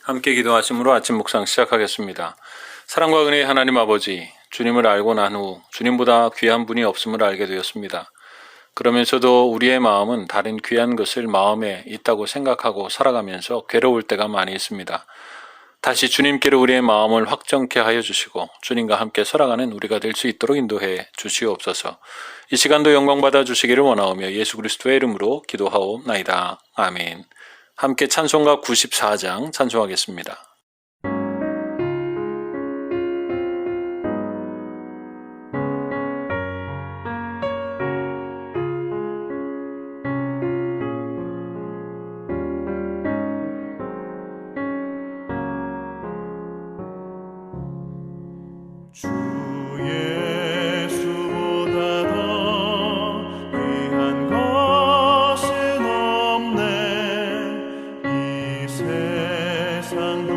함께 기도하심으로 아침 묵상 시작하겠습니다. 사랑과 은혜의 하나님 아버지, 주님을 알고 난 후 주님보다 귀한 분이 없음을 알게 되었습니다. 그러면서도 우리의 마음은 다른 귀한 것을 마음에 있다고 생각하고 살아가면서 괴로울 때가 많이 있습니다. 다시 주님께로 우리의 마음을 확정케 하여 주시고 주님과 함께 살아가는 우리가 될 수 있도록 인도해 주시옵소서. 이 시간도 영광받아 주시기를 원하오며 예수 그리스도의 이름으로 기도하옵나이다. 아멘. 함께 찬송가 94장 찬송하겠습니다. 주 예수보다 더 귀한 것은 없네. 이 세상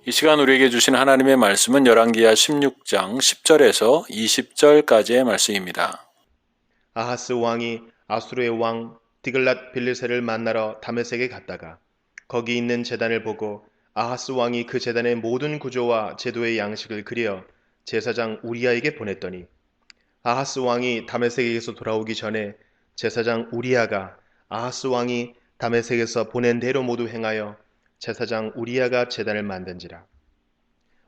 이 시간 우리에게 주신 하나님의 말씀은 열왕기하 16장 10절에서 20절까지의 말씀입니다. 아하스 왕이 아수르의 왕 디글랏 빌르셀을 만나러 다메섹에 갔다가 거기 있는 제단을 보고 아하스 왕이 그 제단의 모든 구조와 제도의 양식을 그려 제사장 우리야에게 보냈더니 아하스 왕이 다메섹에서 돌아오기 전에 제사장 우리야가 아하스 왕이 다메섹에서 보낸 대로 모두 행하여 제사장 우리야가 제단을 만든지라.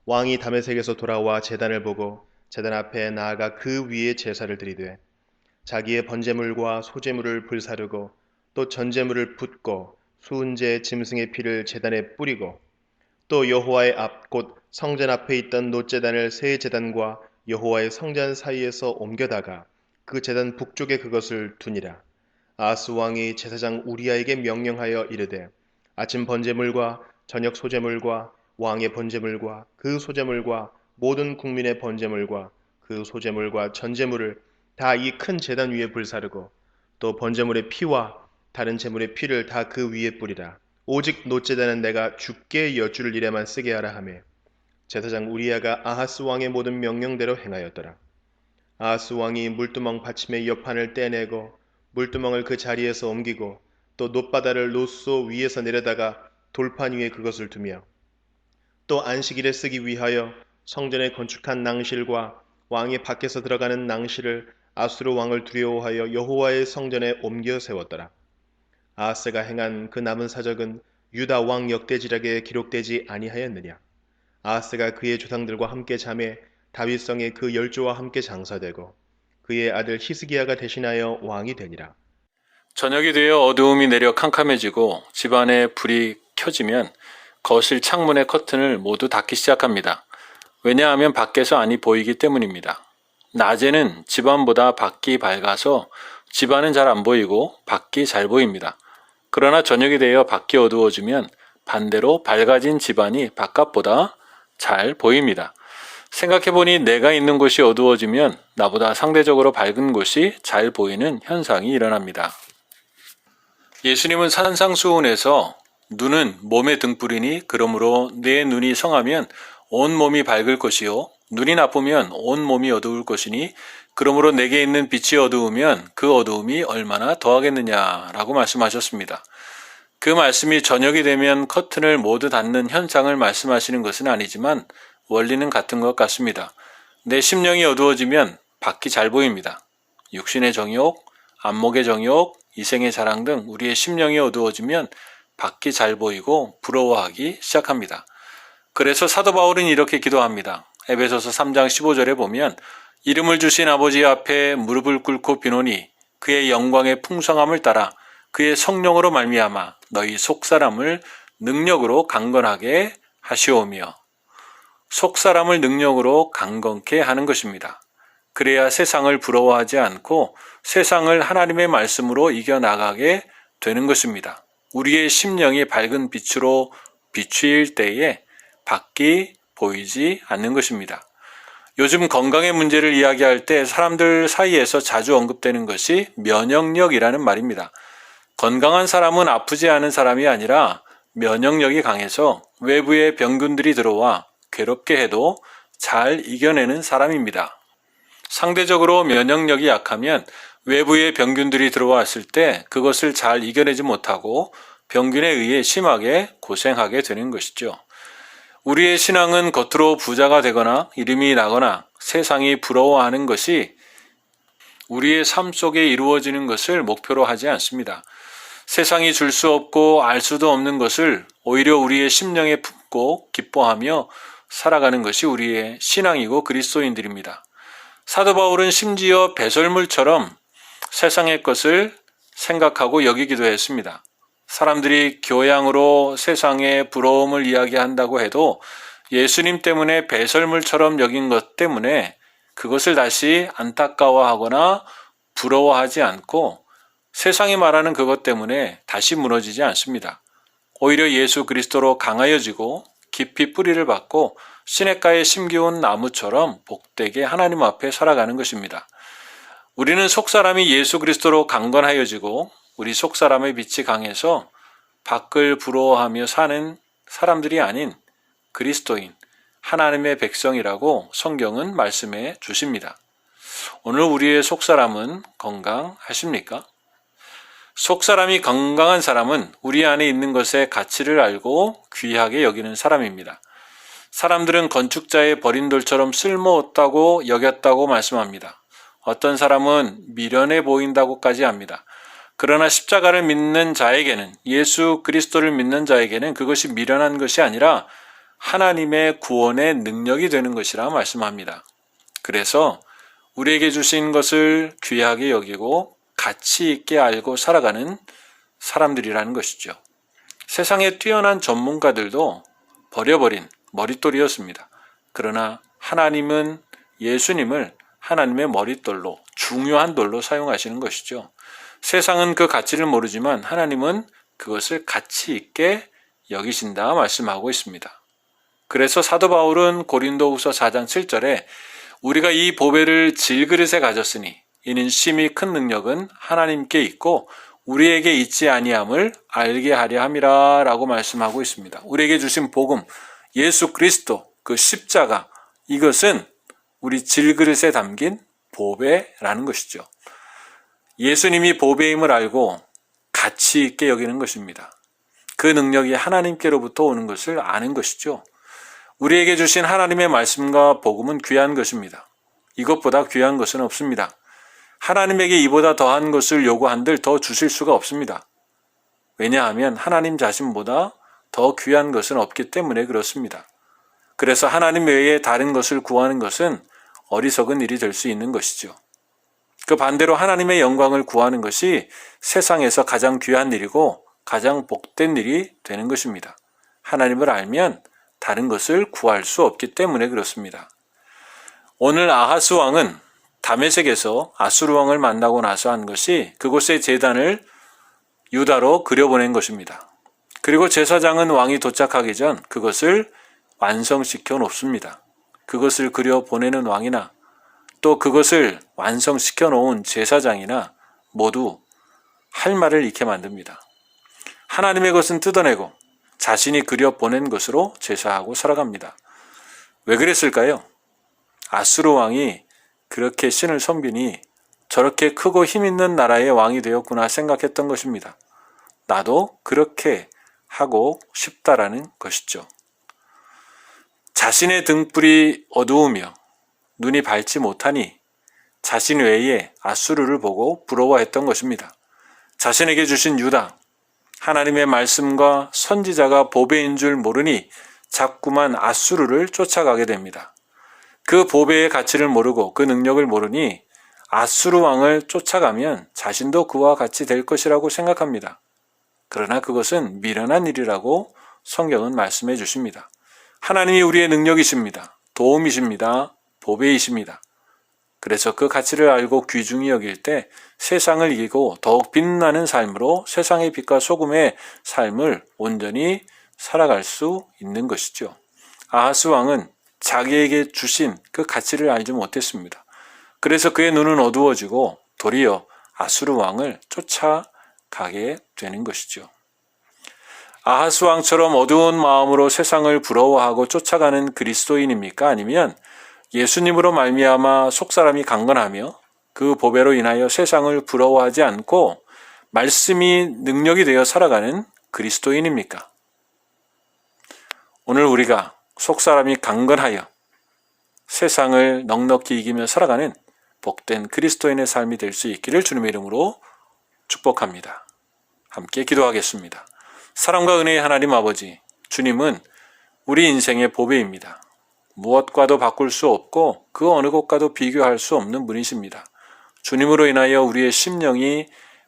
왕이 다메섹에서 돌아와 제단을 보고 제단 앞에 나아가 그 위에 제사를 드리되 자기의 번제물과 소제물을 불사르고 또 전제물을 붓고 수은제 짐승의 피를 제단에 뿌리고 또 여호와의 앞 곧 성전 앞에 있던 놋제단을 새 제단과 여호와의 성전 사이에서 옮겨다가 그 제단 북쪽에 그것을 두니라. 아하스 왕이 제사장 우리야에게 명령하여 이르되 아침 번제물과 저녁 소제물과 왕의 번제물과 그 소제물과 모든 국민의 번제물과 그 소제물과 전제물을 다 이 큰 제단 위에 불사르고 또 번제물의 피와 다른 제물의 피를 다 그 위에 뿌리라. 오직 놋제단은 내가 주께 여쭈를 일에만 쓰게 하라 하매 제사장 우리야가 아하스 왕의 모든 명령대로 행하였더라. 아하스 왕이 물두멍 받침의 옆판을 떼내고 물두멍을 그 자리에서 옮기고 또 놋바다를 놋소 위에서 내려다가 돌판 위에 그것을 두며 또 안식일에 쓰기 위하여 성전에 건축한 낭실과 왕이 밖에서 들어가는 낭실을 아수르 왕을 두려워하여 여호와의 성전에 옮겨 세웠더라. 아하스가 행한 그 남은 사적은 유다 왕 역대지략에 기록되지 아니하였느냐. 아하스가 그의 조상들과 함께 잠에 다윗성에 그 열조와 함께 장사되고 그의 아들 히스기야가 대신하여 왕이 되니라. 저녁이 되어 어두움이 내려 캄캄해지고 집안에 불이 켜지면 거실 창문의 커튼을 모두 닫기 시작합니다. 왜냐하면 밖에서 안이 보이기 때문입니다. 낮에는 집안보다 밖이 밝아서 집안은 잘 안 보이고 밖이 잘 보입니다. 그러나 저녁이 되어 밖이 어두워지면 반대로 밝아진 집안이 바깥보다 잘 보입니다. 생각해보니 내가 있는 곳이 어두워지면 나보다 상대적으로 밝은 곳이 잘 보이는 현상이 일어납니다. 예수님은 산상수훈에서 눈은 몸의 등불이니 그러므로 내 눈이 성하면 온 몸이 밝을 것이요 눈이 나쁘면 온 몸이 어두울 것이니 그러므로 내게 있는 빛이 어두우면 그 어두움이 얼마나 더하겠느냐라고 말씀하셨습니다. 그 말씀이 저녁이 되면 커튼을 모두 닫는 현상을 말씀하시는 것은 아니지만 원리는 같은 것 같습니다. 내 심령이 어두워지면 밖이 잘 보입니다. 육신의 정욕, 안목의 정욕, 이생의 자랑 등 우리의 심령이 어두워지면 밖이 잘 보이고 부러워하기 시작합니다. 그래서 사도 바울은 이렇게 기도합니다. 에베소서 3장 15절에 보면 이름을 주신 아버지 앞에 무릎을 꿇고 비노니 그의 영광의 풍성함을 따라 그의 성령으로 말미암아 너희 속사람을 능력으로 강건하게 하시오며 속사람을 능력으로 강건케 하는 것입니다. 그래야 세상을 부러워하지 않고 세상을 하나님의 말씀으로 이겨나가게 되는 것입니다. 우리의 심령이 밝은 빛으로 비추일 때에 밖이 보이지 않는 것입니다. 요즘 건강의 문제를 이야기할 때 사람들 사이에서 자주 언급되는 것이 면역력이라는 말입니다. 건강한 사람은 아프지 않은 사람이 아니라 면역력이 강해서 외부의 병균들이 들어와 괴롭게 해도 잘 이겨내는 사람입니다. 상대적으로 면역력이 약하면 외부의 병균들이 들어왔을 때 그것을 잘 이겨내지 못하고 병균에 의해 심하게 고생하게 되는 것이죠. 우리의 신앙은 겉으로 부자가 되거나 이름이 나거나 세상이 부러워하는 것이 우리의 삶 속에 이루어지는 것을 목표로 하지 않습니다. 세상이 줄 수 없고 알 수도 없는 것을 오히려 우리의 심령에 품고 기뻐하며 살아가는 것이 우리의 신앙이고 그리스도인들입니다. 사도 바울은 심지어 배설물처럼 세상의 것을 생각하고 여기기도 했습니다. 사람들이 교양으로 세상의 부러움을 이야기한다고 해도 예수님 때문에 배설물처럼 여긴 것 때문에 그것을 다시 안타까워하거나 부러워하지 않고 세상이 말하는 그것 때문에 다시 무너지지 않습니다. 오히려 예수 그리스도로 강하여지고 깊이 뿌리를 받고 시냇가에 심기운 나무처럼 복되게 하나님 앞에 살아가는 것입니다. 우리는 속사람이 예수 그리스도로 강건하여지고 우리 속사람의 빛이 강해서 밖을 부러워하며 사는 사람들이 아닌 그리스도인, 하나님의 백성이라고 성경은 말씀해 주십니다. 오늘 우리의 속사람은 건강하십니까? 속사람이 건강한 사람은 우리 안에 있는 것의 가치를 알고 귀하게 여기는 사람입니다. 사람들은 건축자의 버린 돌처럼 쓸모없다고 여겼다고 말씀합니다. 어떤 사람은 미련해 보인다고까지 합니다. 그러나 십자가를 믿는 자에게는, 예수 그리스도를 믿는 자에게는 그것이 미련한 것이 아니라 하나님의 구원의 능력이 되는 것이라 말씀합니다. 그래서 우리에게 주신 것을 귀하게 여기고 가치 있게 알고 살아가는 사람들이라는 것이죠. 세상의 뛰어난 전문가들도 버려버린 머릿돌이었습니다. 그러나 하나님은 예수님을 하나님의 머릿돌로, 중요한 돌로 사용하시는 것이죠. 세상은 그 가치를 모르지만 하나님은 그것을 가치 있게 여기신다 말씀하고 있습니다. 그래서 사도 바울은 고린도후서 4장 7절에 우리가 이 보배를 질그릇에 가졌으니 이는 심히 큰 능력은 하나님께 있고 우리에게 있지 아니함을 알게 하려 함이라 라고 말씀하고 있습니다. 우리에게 주신 복음, 예수 그리스도, 그 십자가, 이것은 우리 질그릇에 담긴 보배라는 것이죠. 예수님이 보배임을 알고 가치 있게 여기는 것입니다. 그 능력이 하나님께로부터 오는 것을 아는 것이죠. 우리에게 주신 하나님의 말씀과 복음은 귀한 것입니다. 이것보다 귀한 것은 없습니다. 하나님에게 이보다 더한 것을 요구한들 더 주실 수가 없습니다. 왜냐하면 하나님 자신보다 더 귀한 것은 없기 때문에 그렇습니다. 그래서 하나님 외에 다른 것을 구하는 것은 어리석은 일이 될 수 있는 것이죠. 그 반대로 하나님의 영광을 구하는 것이 세상에서 가장 귀한 일이고 가장 복된 일이 되는 것입니다. 하나님을 알면 다른 것을 구할 수 없기 때문에 그렇습니다. 오늘 아하스 왕은 다메섹에서 아수르 왕을 만나고 나서 한 것이 그곳의 제단을 유다로 그려보낸 것입니다. 그리고 제사장은 왕이 도착하기 전 그것을 완성시켜 놓습니다. 그것을 그려보내는 왕이나 또 그것을 완성시켜 놓은 제사장이나 모두 할 말을 잃게 만듭니다. 하나님의 것은 뜯어내고 자신이 그려보낸 것으로 제사하고 살아갑니다. 왜 그랬을까요? 아수르 왕이 그렇게 신을 섬기니 저렇게 크고 힘있는 나라의 왕이 되었구나 생각했던 것입니다. 나도 그렇게 하고 싶다라는 것이죠. 자신의 등불이 어두우며 눈이 밝지 못하니 자신 외에 아수르를 보고 부러워했던 것입니다. 자신에게 주신 유다, 하나님의 말씀과 선지자가 보배인 줄 모르니 자꾸만 아수르를 쫓아가게 됩니다. 그 보배의 가치를 모르고 그 능력을 모르니 아수르 왕을 쫓아가면 자신도 그와 같이 될 것이라고 생각합니다. 그러나 그것은 미련한 일이라고 성경은 말씀해 주십니다. 하나님이 우리의 능력이십니다. 도움이십니다. 보배이십니다. 그래서 그 가치를 알고 귀중히 여길 때 세상을 이기고 더욱 빛나는 삶으로 세상의 빛과 소금의 삶을 온전히 살아갈 수 있는 것이죠. 아하스 왕은 자기에게 주신 그 가치를 알지 못했습니다. 그래서 그의 눈은 어두워지고 도리어 아수르 왕을 쫓아가게 되는 것이죠. 아하스 왕처럼 어두운 마음으로 세상을 부러워하고 쫓아가는 그리스도인입니까? 아니면 예수님으로 말미암아 속사람이 강건하며 그 보배로 인하여 세상을 부러워하지 않고 말씀이 능력이 되어 살아가는 그리스도인입니까? 오늘 우리가 속사람이 강건하여 세상을 넉넉히 이기며 살아가는 복된 그리스도인의 삶이 될 수 있기를 주님의 이름으로 축복합니다. 함께 기도하겠습니다. 사랑과 은혜의 하나님 아버지, 주님은 우리 인생의 보배입니다. 무엇과도 바꿀 수 없고 그 어느 것과도 비교할 수 없는 분이십니다. 주님으로 인하여 우리의 심령이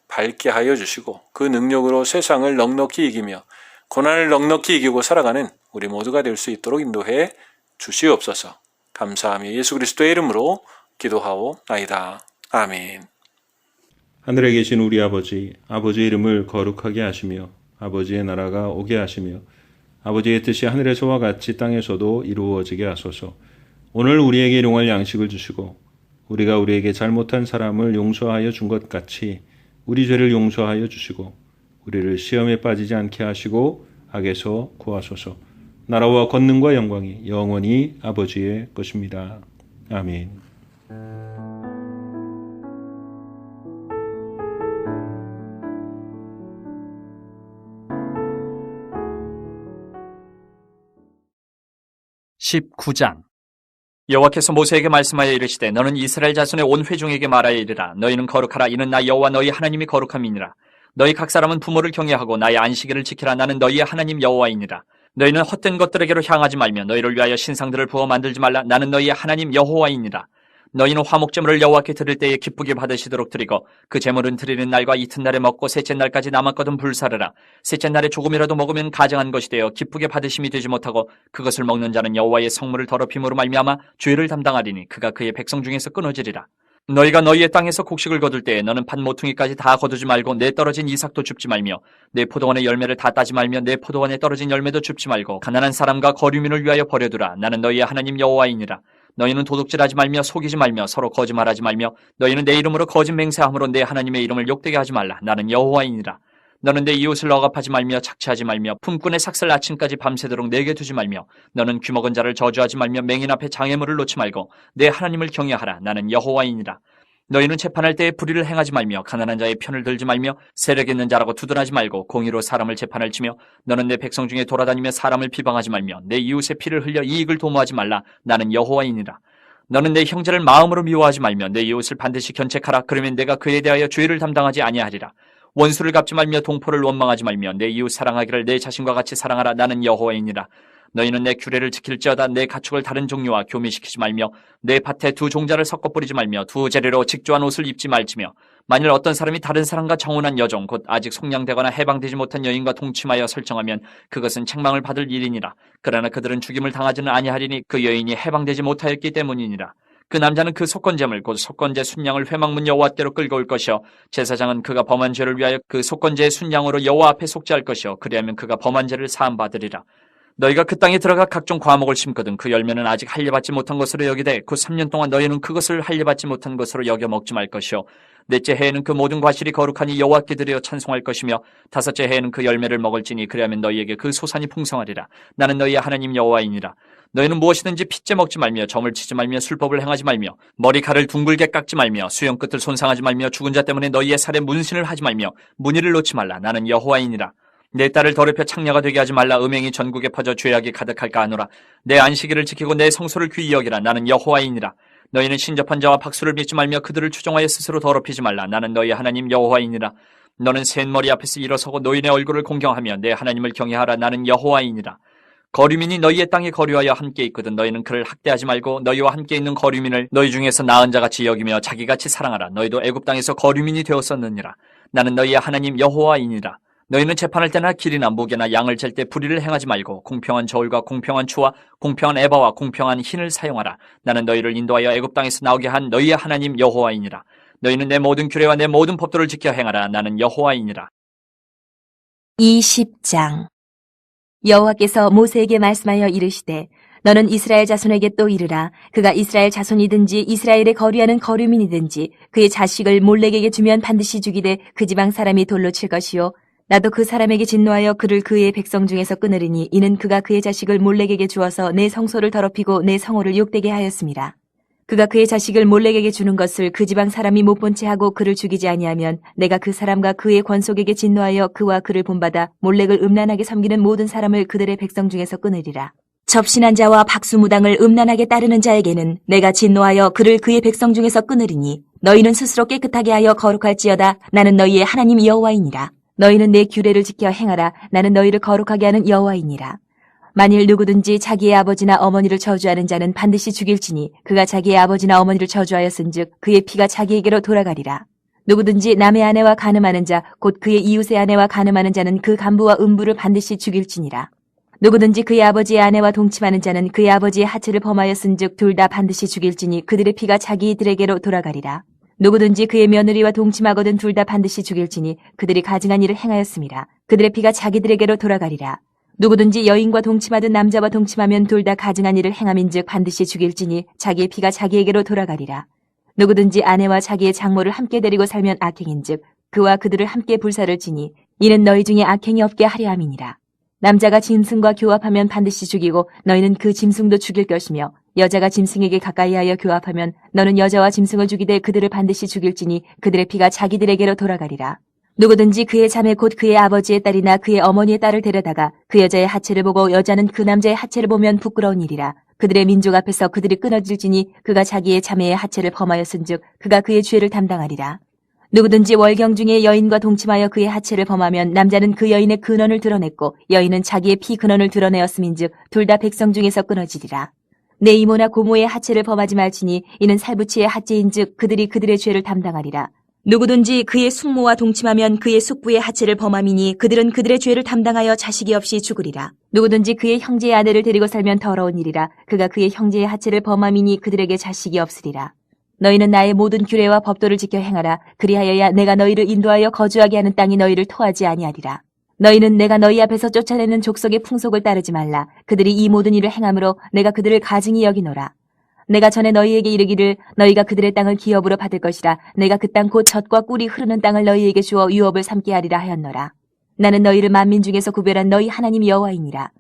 밝게 하여 주시고 그 능력으로 세상을 넉넉히 이기며 고난을 넉넉히 이기고 살아가는 우리 모두가 될 수 있도록 인도해 주시옵소서. 감사하며 예수 그리스도의 이름으로 기도하오나이다. 아멘. 하늘에 계신 우리 아버지, 아버지의 이름을 거룩하게 하시며 아버지의 나라가 오게 하시며 아버지의 뜻이 하늘에서와 같이 땅에서도 이루어지게 하소서. 오늘 우리에게 일용할 양식을 주시고 우리가 우리에게 잘못한 사람을 용서하여 준 것 같이 우리 죄를 용서하여 주시고 우리를 시험에 빠지지 않게 하시고 악에서 구하소서. 나라와 권능과 영광이 영원히 아버지의 것입니다. 아멘. (19장) 여호와께서 모세에게 말씀하여 이르시되 너는 이스라엘 자손의 온 회중에게 말하여 이르라. 너희는 거룩하라. 이는 나 여호와 너희 하나님이 거룩함이니라. 너희 각 사람은 부모를 경외하고 나의 안식일을 지키라. 나는 너희의 하나님 여호와이니라. 너희는 헛된 것들에게로 향하지 말며 너희를 위하여 신상들을 부어 만들지 말라. 나는 너희의 하나님 여호와이니라. 너희는 화목제물을 여호와께 드릴 때에 기쁘게 받으시도록 드리고 그 제물은 드리는 날과 이튿날에 먹고 셋째 날까지 남았거든 불사르라. 셋째 날에 조금이라도 먹으면 가증한 것이 되어 기쁘게 받으심이 되지 못하고 그것을 먹는 자는 여호와의 성물을 더럽힘으로 말미암아 죄를 담당하리니 그가 그의 백성 중에서 끊어지리라. 너희가 너희의 땅에서 곡식을 거둘 때에 너는 밭 모퉁이까지 다 거두지 말고 내 떨어진 이삭도 줍지 말며 내 포도원의 열매를 다 따지 말며 내 포도원에 떨어진 열매도 줍지 말고 가난한 사람과 거류민을 위하여 버려두라. 나는 너희의 하나님 여호와이니라. 너희는 도둑질하지 말며 속이지 말며 서로 거짓말하지 말며 너희는 내 이름으로 거짓 맹세함으로 내 하나님의 이름을 욕되게 하지 말라. 나는 여호와이니라. 너는 내 이웃을 억압하지 말며 착취하지 말며 품꾼의 삭슬 아침까지 밤새도록 내게 두지 말며 너는 귀먹은 자를 저주하지 말며 맹인 앞에 장애물을 놓지 말고 내 하나님을 경외하라. 나는 여호와이니라. 너희는 재판할 때에 불의를 행하지 말며 가난한 자의 편을 들지 말며 세력 있는 자라고 두둔하지 말고 공의로 사람을 재판을 치며 너는 내 백성 중에 돌아다니며 사람을 비방하지 말며 내 이웃의 피를 흘려 이익을 도모하지 말라. 나는 여호와이니라. 너는 내 형제를 마음으로 미워하지 말며 내 이웃을 반드시 견책하라. 그러면 내가 그에 대하여 죄를 담당하지 아니하리라. 원수를 갚지 말며 동포를 원망하지 말며 내 이웃 사랑하기를 내 자신과 같이 사랑하라. 나는 여호와이니라. 너희는 내 규례를 지킬지어다. 내 가축을 다른 종류와 교미시키지 말며 내 밭에 두 종자를 섞어 뿌리지 말며 두 재료로 직조한 옷을 입지 말지며 만일 어떤 사람이 다른 사람과 정혼한 여종 곧 아직 속량되거나 해방되지 못한 여인과 동침하여 설정하면 그것은 책망을 받을 일이니라. 그러나 그들은 죽임을 당하지는 아니하리니 그 여인이 해방되지 못하였기 때문이니라. 그 남자는 그 속건제물 곧 속건제 순양을 회막문 여호와께로 끌고 올 것이요 제사장은 그가 범한 죄를 위하여 그 속건제의 순양으로 여호와 앞에 속죄할 것이요 그리하면 그가 범한 죄를 사함 받으리라. 너희가 그 땅에 들어가 각종 과목을 심거든 그 열매는 아직 할례받지 못한 것으로 여기되 그 3년 동안 너희는 그것을 할례받지 못한 것으로 여겨 먹지 말 것이요 넷째 해에는 그 모든 과실이 거룩하니 여호와께 드려 찬송할 것이며 다섯째 해에는 그 열매를 먹을지니 그리하면 너희에게 그 소산이 풍성하리라. 나는 너희의 하나님 여호와이니라. 너희는 무엇이든지 핏째 먹지 말며 점을 치지 말며 술법을 행하지 말며 머리칼을 둥글게 깎지 말며 수염 끝을 손상하지 말며 죽은 자 때문에 너희의 살에 문신을 하지 말며 무늬를 놓지 말라. 나는 여호와이니라. 내 딸을 더럽혀 창녀가 되게 하지 말라. 음행이 전국에 퍼져 죄악이 가득할까 하노라. 내 안식일을 지키고 내 성소를 귀히 여기라. 나는 여호와이니라. 너희는 신접한 자와 박수를 믿지 말며 그들을 추종하여 스스로 더럽히지 말라. 나는 너희 하나님 여호와이니라. 너는 셋 머리 앞에서 일어서고 노인의 얼굴을 공경하며 내 하나님을 경외하라. 나는 여호와이니라. 거류민이 너희의 땅에 거류하여 함께 있거든 너희는 그를 학대하지 말고 너희와 함께 있는 거류민을 너희 중에서 나은 자같이 여기며 자기같이 사랑하라. 너희도 애굽 땅에서 거류민이 되었었느니라. 나는 너희의 하나님 여호와이니라. 너희는 재판할 때나 길이나 무게나 양을 잴 때 불의를 행하지 말고 공평한 저울과 공평한 추와 공평한 에바와 공평한 흰을 사용하라. 나는 너희를 인도하여 애굽 땅에서 나오게 한 너희의 하나님 여호와이니라. 너희는 내 모든 규례와 내 모든 법도를 지켜 행하라. 나는 여호와이니라. 20장 여호와께서 모세에게 말씀하여 이르시되 너는 이스라엘 자손에게 또 이르라. 그가 이스라엘 자손이든지 이스라엘에 거류하는 거류민이든지 그의 자식을 몰렉에게 주면 반드시 죽이되 그 지방 사람이 돌로 칠 것이요 나도 그 사람에게 진노하여 그를 그의 백성 중에서 끊으리니 이는 그가 그의 자식을 몰렉에게 주어서 내 성소를 더럽히고 내 성호를 욕되게 하였습니다. 그가 그의 자식을 몰렉에게 주는 것을 그 지방 사람이 못 본 채 하고 그를 죽이지 아니하면 내가 그 사람과 그의 권속에게 진노하여 그와 그를 본받아 몰렉을 음란하게 섬기는 모든 사람을 그들의 백성 중에서 끊으리라. 접신한 자와 박수무당을 음란하게 따르는 자에게는 내가 진노하여 그를 그의 백성 중에서 끊으리니 너희는 스스로 깨끗하게 하여 거룩할지어다. 나는 너희의 하나님 여호와이니라. 너희는 내 규례를 지켜 행하라. 나는 너희를 거룩하게 하는 여호와이니라. 만일 누구든지 자기의 아버지나 어머니를 저주하는 자는 반드시 죽일지니 그가 자기의 아버지나 어머니를 저주하였은즉 그의 피가 자기에게로 돌아가리라. 누구든지 남의 아내와 간음하는 자 곧 그의 이웃의 아내와 간음하는 자는 그 간부와 음부를 반드시 죽일지니라. 누구든지 그의 아버지의 아내와 동침하는 자는 그의 아버지의 하체를 범하였은즉 둘 다 반드시 죽일지니 그들의 피가 자기들에게로 돌아가리라. 누구든지 그의 며느리와 동침하거든 둘 다 반드시 죽일지니 그들이 가증한 일을 행하였습니다. 그들의 피가 자기들에게로 돌아가리라. 누구든지 여인과 동침하든 남자와 동침하면 둘 다 가증한 일을 행함인즉 반드시 죽일지니 자기의 피가 자기에게로 돌아가리라. 누구든지 아내와 자기의 장모를 함께 데리고 살면 악행인즉 그와 그들을 함께 불사를 지니 이는 너희 중에 악행이 없게 하려 함이니라. 남자가 짐승과 교합하면 반드시 죽이고 너희는 그 짐승도 죽일 것이며 여자가 짐승에게 가까이하여 교합하면 너는 여자와 짐승을 죽이되 그들을 반드시 죽일지니 그들의 피가 자기들에게로 돌아가리라. 누구든지 그의 자매 곧 그의 아버지의 딸이나 그의 어머니의 딸을 데려다가 그 여자의 하체를 보고 여자는 그 남자의 하체를 보면 부끄러운 일이라. 그들의 민족 앞에서 그들이 끊어질지니 그가 자기의 자매의 하체를 범하였은즉 그가 그의 죄를 담당하리라. 누구든지 월경 중에 여인과 동침하여 그의 하체를 범하면 남자는 그 여인의 근원을 드러냈고 여인은 자기의 피 근원을 드러내었음인즉 둘 다 백성 중에서 끊어지리라. 내 이모나 고모의 하체를 범하지 말지니 이는 살부치의 하체인즉 그들이 그들의 죄를 담당하리라. 누구든지 그의 숙모와 동침하면 그의 숙부의 하체를 범함이니 그들은 그들의 죄를 담당하여 자식이 없이 죽으리라. 누구든지 그의 형제의 아내를 데리고 살면 더러운 일이라. 그가 그의 형제의 하체를 범함이니 그들에게 자식이 없으리라. 너희는 나의 모든 규례와 법도를 지켜 행하라. 그리하여야 내가 너희를 인도하여 거주하게 하는 땅이 너희를 토하지 아니하리라. 너희는 내가 너희 앞에서 쫓아내는 족속의 풍속을 따르지 말라. 그들이 이 모든 일을 행함으로 내가 그들을 가증히 여기노라. 내가 전에 너희에게 이르기를 너희가 그들의 땅을 기업으로 받을 것이라. 내가 그 땅 곧 젖과 꿀이 흐르는 땅을 너희에게 주어 유업을 삼게 하리라 하였노라. 나는 너희를 만민 중에서 구별한 너희 하나님 여호와이니라.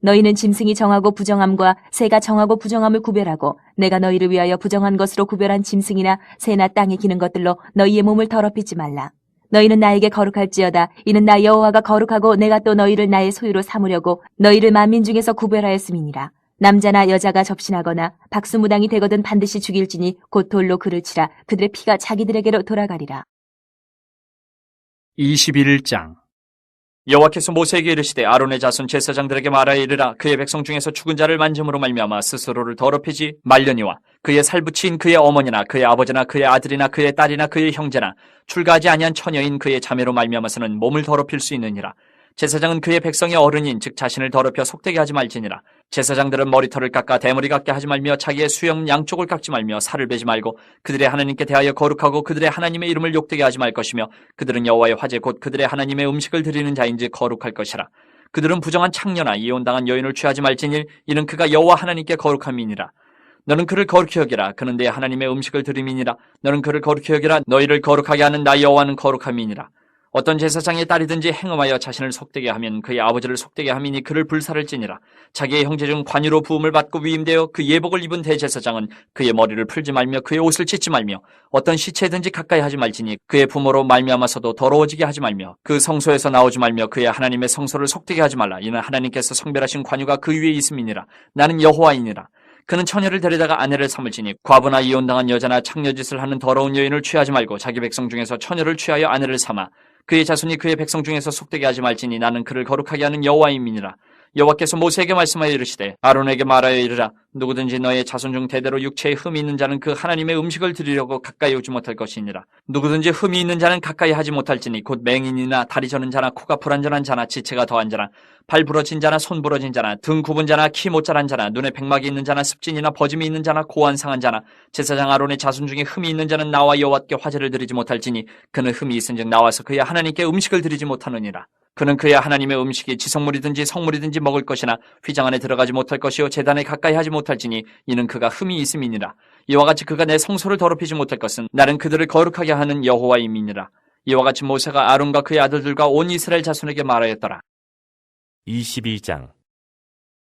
너희는 짐승이 정하고 부정함과 새가 정하고 부정함을 구별하고 내가 너희를 위하여 부정한 것으로 구별한 짐승이나 새나 땅에 기는 것들로 너희의 몸을 더럽히지 말라. 너희는 나에게 거룩할지어다. 이는 나 여호와가 거룩하고 내가 또 너희를 나의 소유로 삼으려고 너희를 만민 중에서 구별하였음이니라. 남자나 여자가 접신하거나 박수무당이 되거든 반드시 죽일지니 곧 돌로 그를 치라. 그들의 피가 자기들에게로 돌아가리라. 21장 여호와께서 모세에게 이르시되 아론의 자손 제사장들에게 말하여 이르라. 그의 백성 중에서 죽은 자를 만짐으로 말미암아 스스로를 더럽히지 말려니와 그의 살부치인 그의 어머니나 그의 아버지나 그의 아들이나 그의 딸이나 그의 형제나 출가하지 아니한 처녀인 그의 자매로 말미암아서는 몸을 더럽힐 수 있느니라. 제사장은 그의 백성의 어른인 즉 자신을 더럽혀 속되게 하지 말지니라. 제사장들은 머리털을 깎아 대머리 같게 하지 말며 자기의 수염 양쪽을 깎지 말며 살을 베지 말고 그들의 하나님께 대하여 거룩하고 그들의 하나님의 이름을 욕되게 하지 말 것이며 그들은 여호와의 화제 곧 그들의 하나님의 음식을 드리는 자인지 거룩할 것이라. 그들은 부정한 창녀나 이혼당한 여인을 취하지 말지니 이는 그가 여호와 하나님께 거룩함이니라. 너는 그를 거룩히 여기라. 그는 내 하나님의 음식을 드림이니라. 너는 그를 거룩히 여기라. 너희를 거룩하게 하는 나 여호와는 거룩함이니라. 어떤 제사장의 딸이든지 행음하여 자신을 속되게 하면 그의 아버지를 속되게 함이니 그를 불사를 찌니라. 자기의 형제 중 관유로 부음을 받고 위임되어 그 예복을 입은 대제사장은 그의 머리를 풀지 말며 그의 옷을 찢지 말며 어떤 시체든지 가까이 하지 말지니 그의 부모로 말미암아서도 더러워지게 하지 말며 그 성소에서 나오지 말며 그의 하나님의 성소를 속되게 하지 말라. 이는 하나님께서 성별하신 관유가 그 위에 있음이니라. 나는 여호와이니라. 그는 처녀를 데려다가 아내를 삼을지니 과부나 이혼당한 여자나 창녀짓을 하는 더러운 여인을 취하지 말고 자기 백성 중에서 처녀를 취하여 아내를 삼아 그의 자손이 그의 백성 중에서 속되게 하지 말지니 나는 그를 거룩하게 하는 여호와임이니라. 여호와께서 모세에게 말씀하여 이르시되 아론에게 말하여 이르라. 누구든지 너의 자손 중 대대로 육체에 흠이 있는 자는 그 하나님의 음식을 드리려고 가까이 오지 못할 것이니라. 누구든지 흠이 있는 자는 가까이 하지 못할지니 곧 맹인이나 다리 저는 자나 코가 불안전한 자나 지체가 더한 자나 발 부러진 자나 손 부러진 자나 등 굽은 자나 키 못 자란 자나 눈에 백막이 있는 자나 습진이나 버짐이 있는 자나 고안 상한 자나 제사장 아론의 자손 중에 흠이 있는 자는 나와 여호와께 화제를 드리지 못할지니 그는 흠이 있은즉 나와서 그의 하나님께 음식을 드리지 못하느니라. 그는 그의 하나님의 음식이 지성물이든지 성물이든지 먹을 것이나 휘장 안에 들어가지 못할 것이요 제단에 가까이 하지 못할지니 이는 그가 흠이 있음이니라. 이와 같이 그가 내 성소를 더럽히지 못할 것은 나는 그들을 거룩하게 하는 여호와임이니라. 이와 같이 모세가 아론과 그의 아들들과 온 이스라엘 자손에게 말하였더라. 22장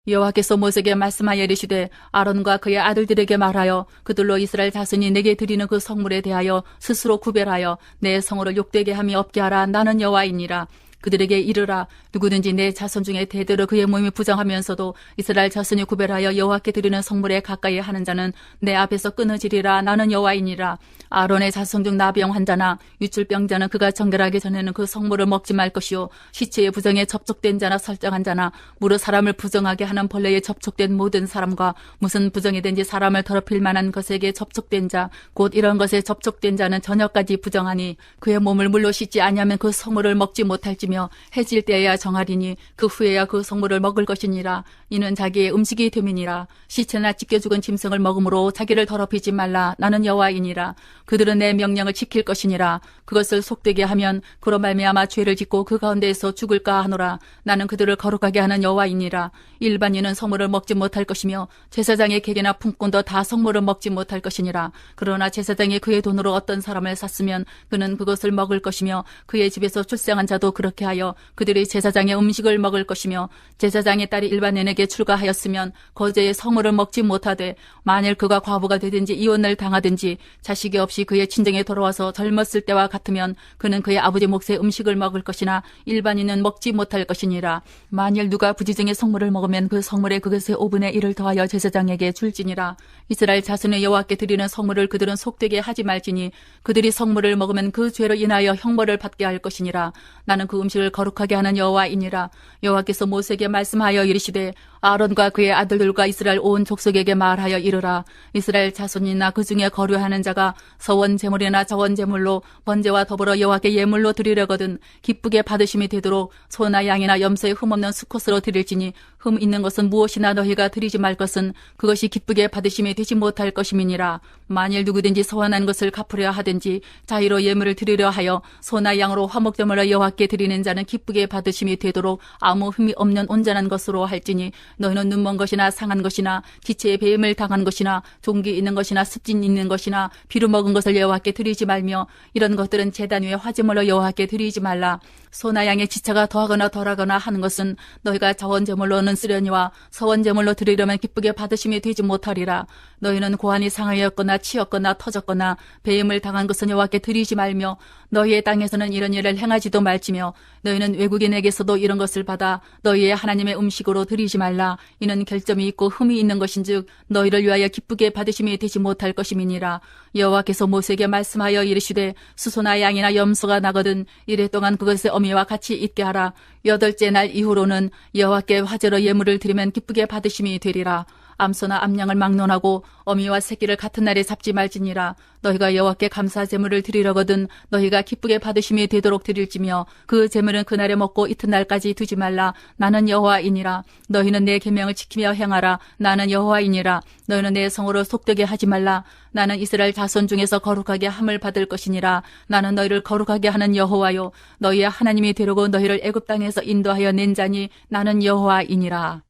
여호와께서 모세에게 말씀하여 이르시되 아론과 그의 아들들에게 말하여 그들로 이스라엘 자손이 내게 드리는 그 성물에 대하여 스스로 구별하여 내 성호를 욕되게 함이 없게 하라. 나는 여호와이니라. 그들에게 이르라. 누구든지 내 자손 중에 대대로 그의 몸이 부정하면서도 이스라엘 자손이 구별하여 여호와께 드리는 성물에 가까이 하는 자는 내 앞에서 끊어지리라. 나는 여호와이니라. 아론의 자손 중 나병 환자나 유출병자는 그가 정결하기 전에는 그 성물을 먹지 말 것이요 시체의 부정에 접촉된 자나 설정한 자나 무릇 사람을 부정하게 하는 벌레에 접촉된 모든 사람과 무슨 부정이든지 사람을 더럽힐 만한 것에게 접촉된 자 곧 이런 것에 접촉된 자는 저녁까지 부정하니 그의 몸을 물로 씻지 아니하면 그 성물을 먹지 못할지며 해질 때에야 정하리니 그 후에야 그 성물을 먹을 것이니라. 이는 자기의 음식이 됨이니라. 시체나 찢겨 죽은 짐승을 먹음으로 자기를 더럽히지 말라. 나는 여호와이니라. 그들은 내 명령을 지킬 것이니라. 그것을 속되게 하면 그로 말미암아 죄를 짓고 그 가운데에서 죽을까 하노라. 나는 그들을 거룩하게 하는 여호와이니라. 일반인은 성물을 먹지 못할 것이며 제사장의 객이나 품꾼도 다 성물을 먹지 못할 것이니라. 그러나 제사장이 그의 돈으로 어떤 사람을 샀으면 그는 그것을 먹을 것이며 그의 집에서 출생한 자도 그렇게 이렇게 하여 그들이 제사장의 음식을 먹을 것이며 제사장의 딸이 일반인에게 출가하였으면 거제의 성물을 먹지 못하되 만일 그가 과부가 되든지 이혼을 당하든지 자식이 없이 그의 친정에 돌아와서 젊었을 때와 같으면 그는 그의 아버지 몫의 음식을 먹을 것이나 일반인은 먹지 못할 것이니라. 만일 누가 부지정의 성물을 먹으면 그 성물에 그것의 5분의 1을 더하여 제사장에게 줄지니라. 이스라엘 자손의 여호와께 드리는 성물을 그들은 속되게 하지 말지니 그들이 성물을 먹으면 그 죄로 인하여 형벌을 받게 할 것이니라. 나는 그 음식을 거룩하게 하는 여호와이니라. 여호와께서 모세에게 말씀하여 이르시되 아론과 그의 아들들과 이스라엘 온 족속에게 말하여 이르라. 이스라엘 자손이나 그 중에 거류하는 자가 서원 제물이나 저원 제물로 번제와 더불어 여호와께 예물로 드리려거든 기쁘게 받으심이 되도록 소나 양이나 염소의 흠없는 수컷으로 드릴지니 흠 있는 것은 무엇이나 너희가 드리지 말 것은 그것이 기쁘게 받으심이 되지 못할 것임이니라. 만일 누구든지 서원한 것을 갚으려 하든지 자의로 예물을 드리려 하여 소나 양으로 화목제물로 여호와께 드리는 자는 기쁘게 받으심이 되도록 아무 흠이 없는 온전한 것으로 할지니 너희는 눈먼 것이나 상한 것이나 지체에 배임을 당한 것이나 종기 있는 것이나 습진 있는 것이나 비루 먹은 것을 여호와께 드리지 말며 이런 것들은 제단 위에 화제물로 여호와께 드리지 말라. 소나 양의 지체가 더하거나 덜하거나 하는 것은 너희가 자원제물로는 쓰려니와 서원제물로 드리려면 기쁘게 받으심이 되지 못하리라. 너희는 고환이 상하였거나 치였거나 터졌거나 배임을 당한 것은 여호와께 드리지 말며 너희의 땅에서는 이런 일을 행하지도 말지며 너희는 외국인에게서도 이런 것을 받아 너희의 하나님의 음식으로 드리지 말라. 이는 결점이 있고 흠이 있는 것인즉 너희를 위하여 기쁘게 받으심이 되지 못할 것임이니라. 여호와께서 모세에게 말씀하여 이르시되 수소나 양이나 염소가 나거든 이래 동안 그것의 어미와 같이 있게 하라. 8째 날 이후로는 여호와께 화제로 예물을 드리면 기쁘게 받으심이 되리라. 암소나 암양을 막론하고 어미와 새끼를 같은 날에 잡지 말지니라. 너희가 여호와께 감사 제물을 드리려거든 너희가 기쁘게 받으심이 되도록 드릴지며 그 제물은 그날에 먹고 이튿날까지 두지 말라. 나는 여호와이니라. 너희는 내 계명을 지키며 행하라. 나는 여호와이니라. 너희는 내 성으로 속되게 하지 말라. 나는 이스라엘 자손 중에서 거룩하게 함을 받을 것이니라. 나는 너희를 거룩하게 하는 여호와요 너희의 하나님이 되려고 너희를 애굽 땅에서 인도하여 낸 자니 나는 여호와이니라.